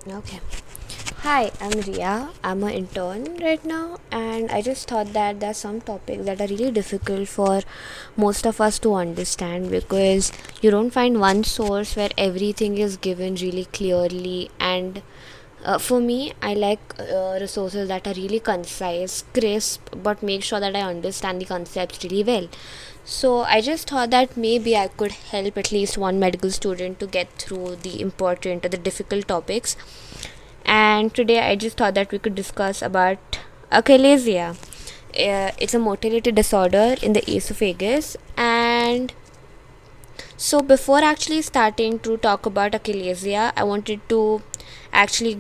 Okay. Hi, I'm Ria. I'm an intern right now, and I just thought that there's some topics that are really difficult for most of us to understand because you don't find one source where everything is given really clearly. And for me, I like resources that are really concise, crisp, but make sure that I understand the concepts really well. So I just thought that maybe I could help at least one medical student to get through the important or the difficult topics. And today I just thought that we could discuss about achalasia. It's a motility disorder in the esophagus. And so before actually starting to talk about achalasia, I wanted to actually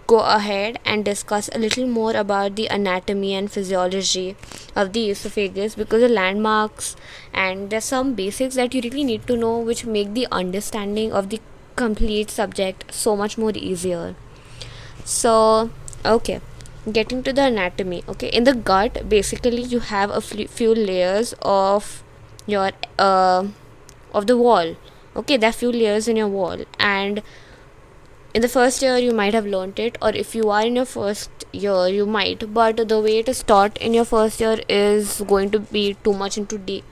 go ahead and discuss a little more about the anatomy and physiology of the esophagus, because the landmarks and there's some basics that you really need to know which make the understanding of the complete subject so much more easier. So, okay, getting to the anatomy. Okay, in the gut, basically, you have a few layers of your of the wall. Okay, there are few layers in your wall, and in the first year you might have learnt it, or if you are in your first year, you might. But the way it is taught in your first year is going to be too much into deep,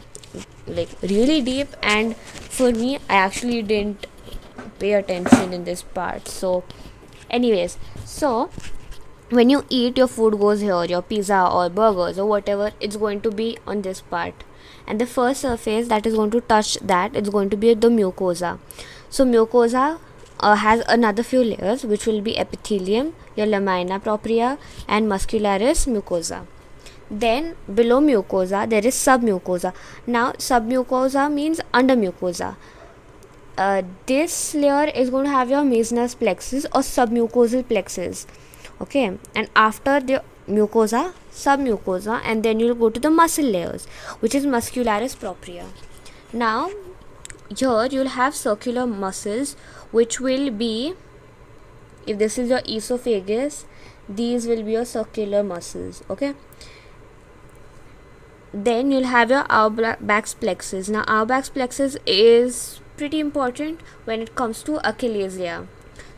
like really deep. And for me, I actually didn't pay attention in this part. So, anyways, so when you eat, your food goes here, your pizza or burgers or whatever, it's going to be on this part, and the first surface that is going to touch that is going to be the mucosa. So mucosa has another few layers, which will be epithelium, your lamina propria, and muscularis mucosa. Then below mucosa there is submucosa. Now submucosa means under mucosa. This layer is going to have your Meissner's plexus or submucosal plexus. Okay, and after the mucosa, submucosa, and then you'll go to the muscle layers, which is muscularis propria. Now here you'll have circular muscles, which will be, if this is your esophagus, these will be your circular muscles. Okay, then you'll have your Auerbach's plexus. Now Auerbach's plexus is pretty important when it comes to achalasia.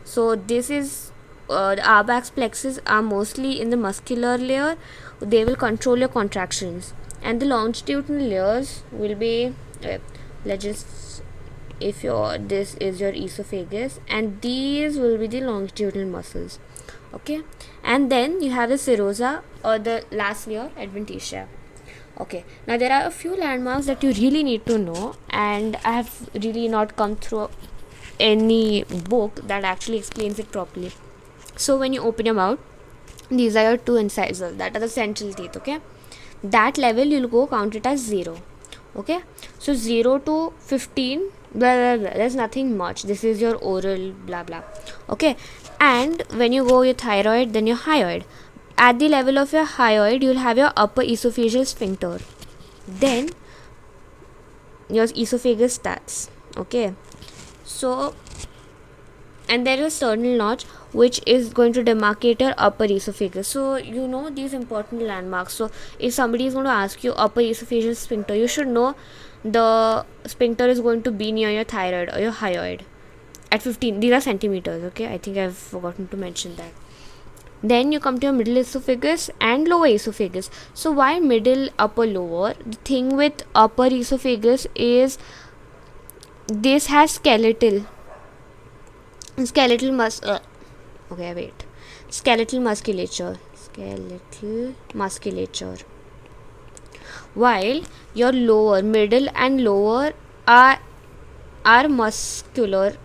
So this is the Auerbach's plexus are mostly in the muscular layer. They will control your contractions, and the longitudinal layers will be let's just, if your this is your esophagus, and these will be the longitudinal muscles. Okay, and then you have the serosa, or the last layer, adventitia. Okay, now there are a few landmarks that you really need to know, and I have really not come through any book that actually explains it properly. So when you open your mouth, these are your two incisors, that are the central teeth. Okay, that level you'll go count it as 0. Okay, so 0 to 15, blah, blah, blah, there's nothing much. This is your oral blah blah. Okay, and when you go your thyroid, then your hyoid. At the level of your hyoid, you'll have your upper esophageal sphincter, then your esophagus starts. Okay, so, and there is a sternal notch, which is going to demarcate your upper esophagus. So you know these important landmarks. So if somebody is going to ask you upper esophageal sphincter, you should know the sphincter is going to be near your thyroid or your hyoid at 15. These are centimeters. Okay, I think I've forgotten to mention that. Then you come to your middle esophagus and lower esophagus. So why middle, upper, lower? The thing with upper esophagus is this has skeletal okay, wait, skeletal musculature, while your lower, middle and lower are muscular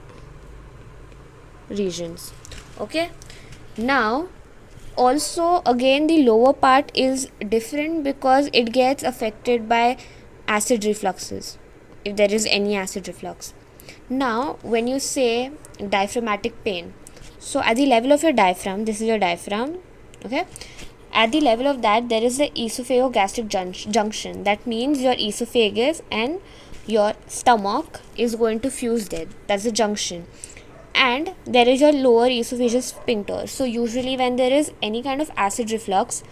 regions. Okay, now also again the lower part is different because it gets affected by acid refluxes, if there is any acid reflux. Now when you say diaphragmatic pain, so at the level of your diaphragm, this is your diaphragm. Okay, at the level of that there is the esophagogastric junction. That means your esophagus and your stomach is going to fuse there. That's the junction. And there is your lower esophageal sphincter. So usually when there is any kind of acid reflux,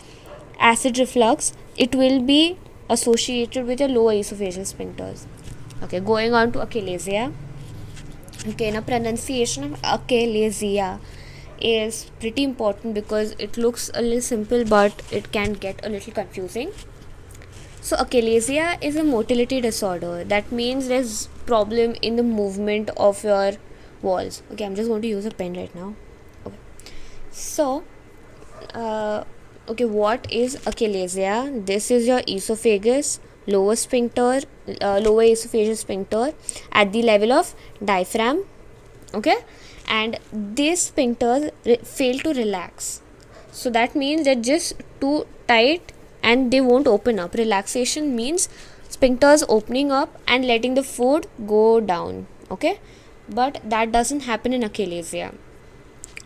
it will be associated with your lower esophageal sphincters. Okay, going on to achalasia. Okay, now pronunciation of achalasia is pretty important because it looks a little simple but it can get a little confusing. So achalasia is a motility disorder. That means there's problem in the movement of your walls. Okay, I'm just going to use a pen right now. Okay. So, okay, what is achalasia? This is your esophagus, lower sphincter, lower esophageal sphincter at the level of diaphragm. Okay, and these sphincters fail to relax. So that means they're just too tight and they won't open up. Relaxation means sphincters opening up and letting the food go down. Okay, but that doesn't happen in achalasia.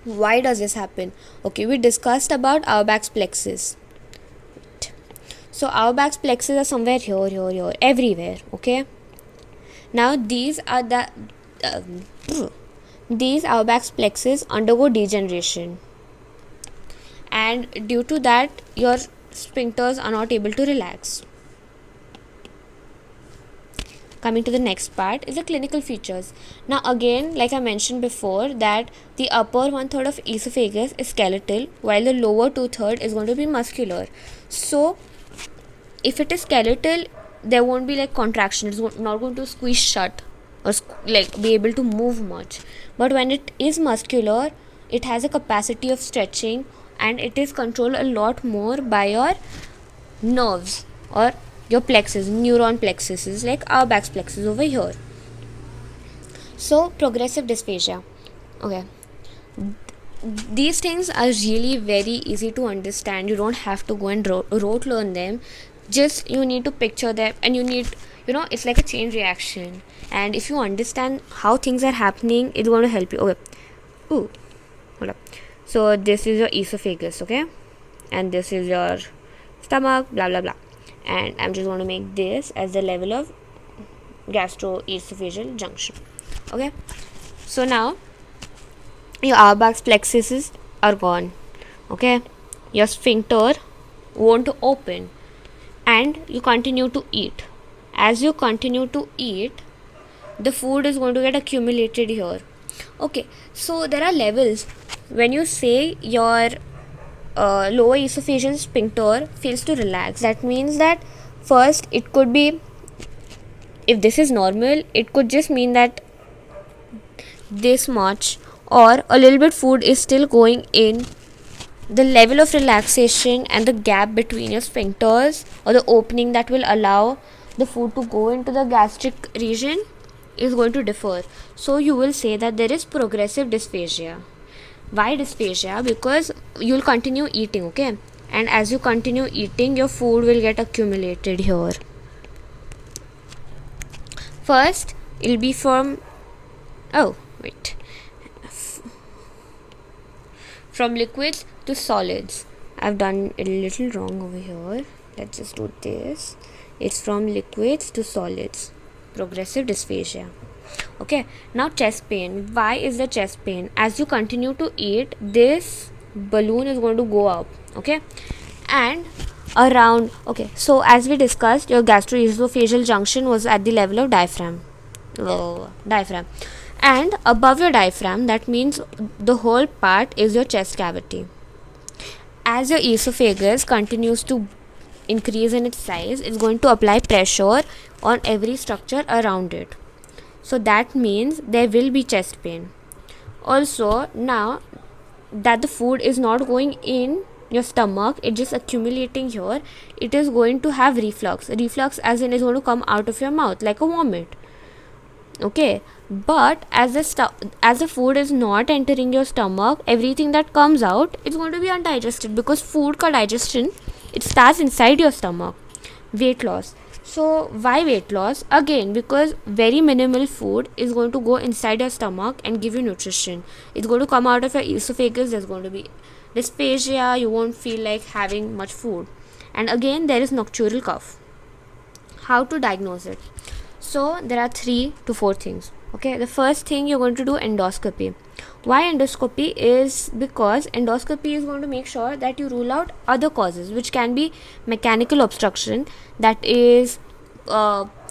Why does this happen? Okay, we discussed about Auerbach's plexus. So Auerbach's plexus are somewhere here, everywhere. Okay, now these are the these Auerbach's plexus undergo degeneration, and due to that your sphincters are not able to relax. Coming to the next part is the clinical features. Now again, like I mentioned before, that the upper 1/3 of esophagus is skeletal while the lower 2/3 is going to be muscular. So if it is skeletal, there won't be like contraction, it's not going to squeeze shut or like be able to move much. But when it is muscular, it has a capacity of stretching and it is controlled a lot more by your nerves or your plexus, neuron plexuses like Auerbach's plexus over here. So progressive dysphagia. Okay, these things are really very easy to understand. You don't have to go and rote learn them. Just you need to picture them, and you need, it's like a chain reaction, and if you understand how things are happening, it's going to help you. Okay, hold up. So this is your esophagus, okay, and this is your stomach, blah blah blah, and I'm just going to make this as the level of gastroesophageal junction. Okay, so now your Auerbach's plexuses are gone. Okay, your sphincter won't open and you continue to eat. As you continue to eat, the food is going to get accumulated here. Okay, so there are levels. When you say your lower esophageal sphincter fails to relax, that means that first it could be, if this is normal, it could just mean that this much or a little bit food is still going in. The level of relaxation and the gap between your sphincters or the opening that will allow the food to go into the gastric region is going to differ. So you will say that there is progressive dysphagia. Why dysphagia? Because you'll continue eating, okay, and as you continue eating, your food will get accumulated here. First it'll be from from liquids to solids. I've done a little wrong over here. Let's just do this. It's from liquids to solids. Progressive dysphagia. Okay, now chest pain. Why is the chest pain? As you continue to eat, this balloon is going to go up. Okay, and around. Okay, so as we discussed, your gastroesophageal junction was at the level of diaphragm. And above your diaphragm, that means the whole part is your chest cavity. As your esophagus continues to increase in its size, it's going to apply pressure on every structure around it. So that means there will be chest pain. Also, now that the food is not going in your stomach, it's just accumulating here, it is going to have reflux. Reflux as in is going to come out of your mouth like a vomit. Okay, but as the food is not entering your stomach, everything that comes out, it's going to be undigested, because food ka digestion, it starts inside your stomach. Weight loss. So why weight loss? Again, because very minimal food is going to go inside your stomach and give you nutrition. It's going to come out of your esophagus. There's going to be dysphagia. You won't feel like having much food. And again, there is nocturnal cough. How to diagnose it? So there are 3 to 4 things. Okay, the first thing, you're going to do endoscopy. Why endoscopy? Is because endoscopy is going to make sure that you rule out other causes, which can be mechanical obstruction, that is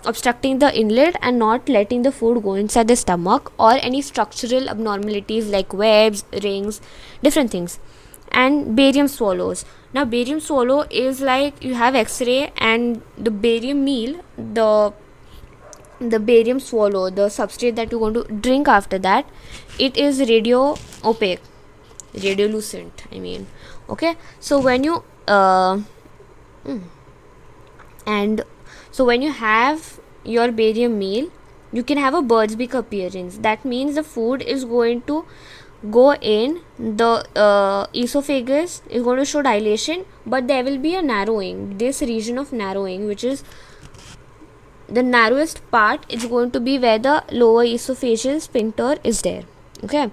obstructing the inlet and not letting the food go inside the stomach, or any structural abnormalities like webs, rings, different things. And barium swallows. Now barium swallow is like you have x-ray, and the barium meal, the barium swallow, the substrate that you're going to drink after that, it is radio opaque, radiolucent, I mean. Okay, so when you and so when you have your barium meal, you can have a bird's beak appearance. That means the food is going to go in the esophagus, is going to show dilation, but there will be a narrowing, this region of narrowing, which is the narrowest part, is going to be where the lower esophageal sphincter is there. Okay,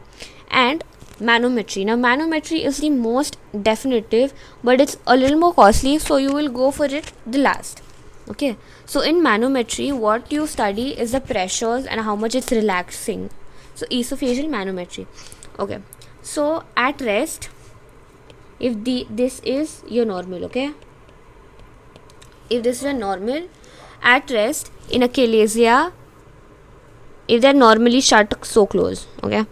and manometry. Now manometry is the most definitive, but it's a little more costly, so you will go for it the last. Okay, so in manometry, what you study is the pressures and how much it's relaxing. So esophageal manometry. Okay, so at rest, if this is your normal, okay, if this is a normal, at rest in achalasia, if they're normally shut so close, okay,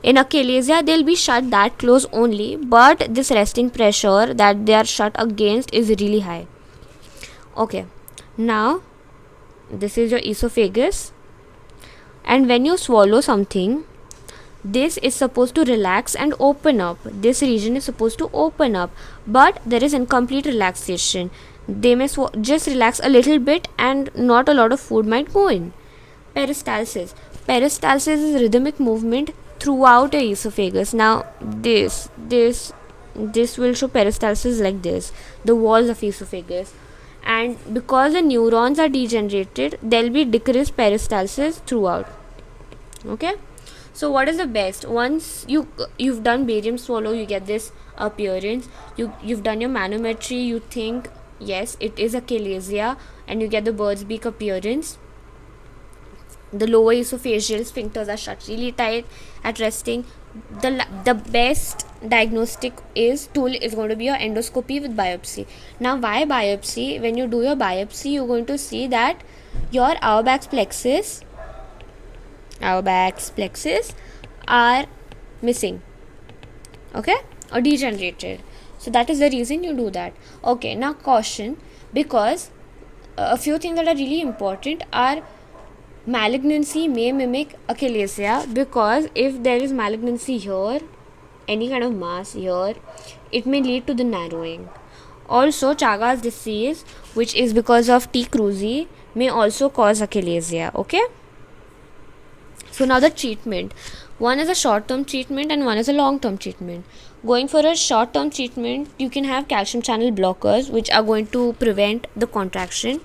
in achalasia they'll be shut that close only, but this resting pressure that they are shut against is really high. Okay, now this is your esophagus, and when you swallow something, this is supposed to relax and open up. This region is supposed to open up, but there is incomplete relaxation. They may just relax a little bit, and not a lot of food might go in. Peristalsis. Peristalsis is rhythmic movement throughout your esophagus. Now this will show peristalsis like this, the walls of esophagus, and because the neurons are degenerated, there will be decreased peristalsis throughout. Okay, so what is the best? Once you've done barium swallow, you get this appearance. You've done your manometry, you think yes it is achalasia, and you get the bird's beak appearance. The lower esophageal sphincters are shut really tight at resting. The best diagnostic tool is going to be your endoscopy with biopsy. Now why biopsy? When you do your biopsy, you're going to see that your Auerbach's plexus are missing, okay, or degenerated. So that is the reason you do that. Okay, now caution, because a few things that are really important are malignancy may mimic achalasia, because if there is malignancy here, any kind of mass here, it may lead to the narrowing. Also Chagas disease, which is because of T. cruzi, may also cause achalasia. Okay, so now the treatment. One is a short-term treatment and one is a long-term treatment. Going for a short-term treatment, you can have calcium channel blockers, which are going to prevent the contraction,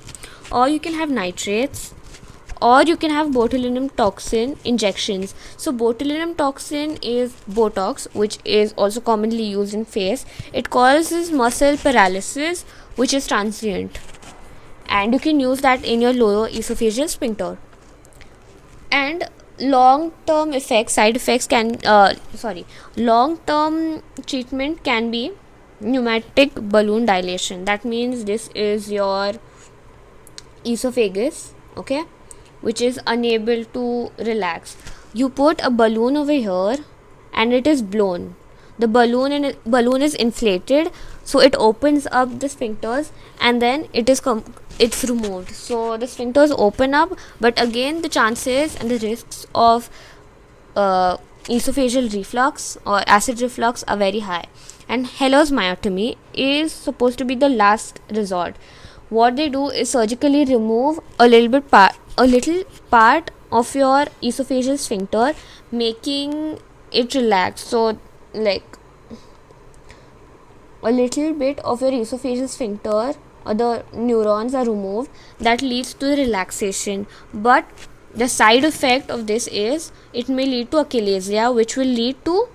or you can have nitrates, or you can have botulinum toxin injections. So botulinum toxin is Botox, which is also commonly used in face. It causes muscle paralysis, which is transient, and you can use that in your lower esophageal sphincter. And long-term long-term treatment can be pneumatic balloon dilation. That means this is your esophagus, okay, which is unable to relax. You put a balloon over here and it is blown. The balloon is inflated, so it opens up the sphincters, and then it's removed. So the sphincters open up, but again the chances and the risks of esophageal reflux or acid reflux are very high. And Heller's myotomy is supposed to be the last resort. What they do is surgically remove a little part of your esophageal sphincter, making it relax. So like a little bit of your esophageal sphincter or the neurons are removed, that leads to relaxation. But the side effect of this is it may lead to achalasia, which will lead to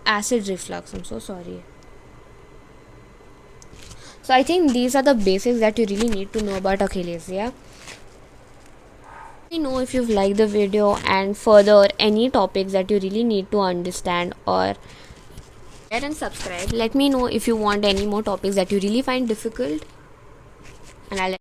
acid reflux. I'm so sorry. So I think these are the basics that you really need to know about achalasia. Let me know if you've liked the video, and further any topics that you really need to understand, or share and subscribe. Let me know if you want any more topics that you really find difficult, and I'll